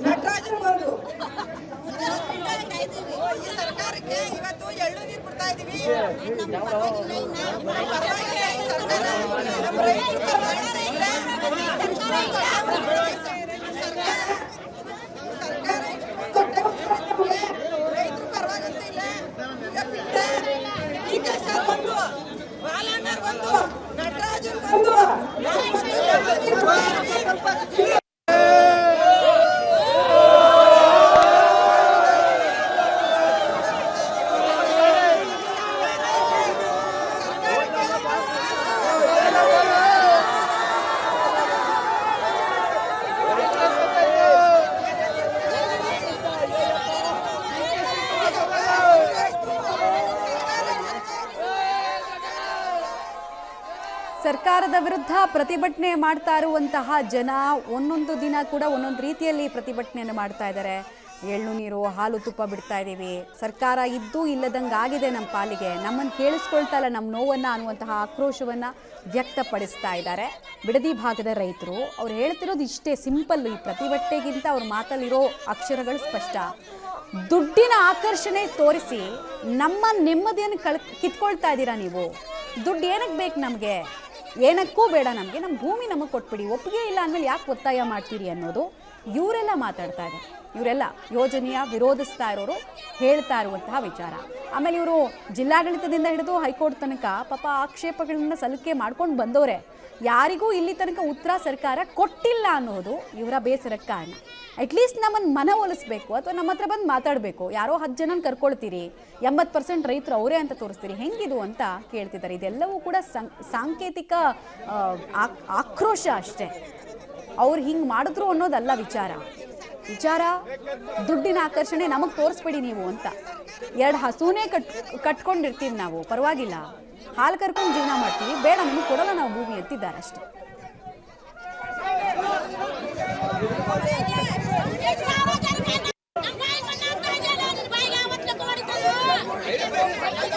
ನಟರಾಜನ್ ಬಂದು ಈ ಸರ್ಕಾರಕ್ಕೆ ಇವತ್ತು ಎಳ್ಳು ನೀರು ಕೊಡ್ತಾ ಇದೀವಿ. ರೈತರು ಪರವಾಗಂತ ಇಲ್ಲ. ಈಗ ಸರ್ ಬಂದು ಬಾಲಣ್ಣರ್ ಬಂದು ನಟರಾಜನ್ ಬಂದು ಸರ್ಕಾರದ ವಿರುದ್ಧ ಪ್ರತಿಭಟನೆ ಮಾಡ್ತಾ ಇರುವಂತಹ ಜನ ಒಂದೊಂದು ದಿನ ಕೂಡ ಒಂದೊಂದು ರೀತಿಯಲ್ಲಿ ಪ್ರತಿಭಟನೆಯನ್ನು ಮಾಡ್ತಾ ಇದ್ದಾರೆ. ಎಳ್ಳು ನೀರು ಹಾಲು ತುಪ್ಪ ಬಿಡ್ತಾ ಇದ್ದೀವಿ, ಸರ್ಕಾರ ಇದ್ದೂ ಇಲ್ಲದಂಗೆ ಆಗಿದೆ ನಮ್ಮ ಪಾಲಿಗೆ, ನಮ್ಮನ್ನು ಕೇಳಿಸ್ಕೊಳ್ತಾ ಇಲ್ಲ ನಮ್ಮ ನೋವನ್ನು ಅನ್ನುವಂತಹ ಆಕ್ರೋಶವನ್ನು ವ್ಯಕ್ತಪಡಿಸ್ತಾ ಇದ್ದಾರೆ ಬಿಡದಿ ಭಾಗದ ರೈತರು. ಅವ್ರು ಹೇಳ್ತಿರೋದು ಇಷ್ಟೇ ಸಿಂಪಲ್. ಈ ಪ್ರತಿಭಟನೆಗಿಂತ ಅವ್ರ ಮಾತಲ್ಲಿರೋ ಅಕ್ಷರಗಳು ಸ್ಪಷ್ಟ. ದುಡ್ಡಿನ ಆಕರ್ಷಣೆ ತೋರಿಸಿ ನಮ್ಮ ನೆಮ್ಮದಿಯನ್ನು ಕಿತ್ಕೊಳ್ತಾ ಇದ್ದೀರಾ ನೀವು. ದುಡ್ಡು ಏನಕ್ಕೆ ಬೇಕು ನಮಗೆ? ಏನಕ್ಕೂ ಬೇಡ ನಮಗೆ, ನಮ್ಮ ಭೂಮಿ ನಮಗೆ ಕೊಟ್ಬಿಡಿ, ಒಪ್ಪಿಗೆ ಇಲ್ಲ ಅಂದಮೇಲೆ ಯಾಕೆ ಒತ್ತಾಯ ಮಾಡ್ತೀರಿ ಅನ್ನೋದು ಇವರೆಲ್ಲ ಮಾತಾಡ್ತಾ ಇದ್ದಾರೆ. ಇವರೆಲ್ಲ ಯೋಜನೆಯ ವಿರೋಧಿಸ್ತಾ ಇರೋರು ಹೇಳ್ತಾ ಇರುವಂತಹ ವಿಚಾರ. ಆಮೇಲೆ ಇವರು ಜಿಲ್ಲಾಡಳಿತದಿಂದ ಹಿಡಿದು ಹೈಕೋರ್ಟ್ ತನಕ ಪಾಪ ಆಕ್ಷೇಪಗಳನ್ನ ಸಲ್ಲಿಕೆ ಮಾಡ್ಕೊಂಡು ಬಂದವರೆ. ಯಾರಿಗೂ ಇಲ್ಲಿ ತನಕ ಉತ್ತರ ಸರ್ಕಾರ ಕೊಟ್ಟಿಲ್ಲ ಅನ್ನೋದು ಇವರ ಬೇಸರಕ್ಕೆ ಕಾರಣ. ಅಟ್ಲೀಸ್ಟ್ ನಮ್ಮನ್ನು ಮನವೊಲಿಸ್ಬೇಕು ಅಥವಾ ನಮ್ಮ ಹತ್ರ ಬಂದು ಮಾತಾಡಬೇಕು. ಯಾರೋ 10 ಜನನ ಕರ್ಕೊಳ್ತೀರಿ, 80% ರೈತರು ಅವರೇ ಅಂತ ತೋರಿಸ್ತೀರಿ, ಹೆಂಗಿದು ಅಂತ ಕೇಳ್ತಿದ್ದಾರೆ. ಇದೆಲ್ಲವೂ ಕೂಡ ಸಾಂಕೇತಿಕ ಆಕ್ರೋಶ ಅಷ್ಟೇ. ಅವ್ರು ಹಿಂಗೆ ಮಾಡಿದ್ರು ಅನ್ನೋದಲ್ಲ ವಿಚಾರ. ದುಡ್ಡಿನ ಆಕರ್ಷಣೆ ನಮಗೆ ತೋರಿಸ್ಬೇಡಿ ನೀವು ಅಂತ. 2 ಹಸುನೇ ಕಟ್ಕೊಂಡಿರ್ತೀವಿ ನಾವು, ಪರವಾಗಿಲ್ಲ, ಹಾಲು ಕರ್ಕೊಂಡು ಜೀವನ ಮಾಡ್ತೀವಿ, ಬೇಡ ನಮಗೆ ಕೊಡಲ್ಲ ನಾವು ಭೂಮಿ ಅಂತಿದ್ದಾರೆ ಅಷ್ಟೇ.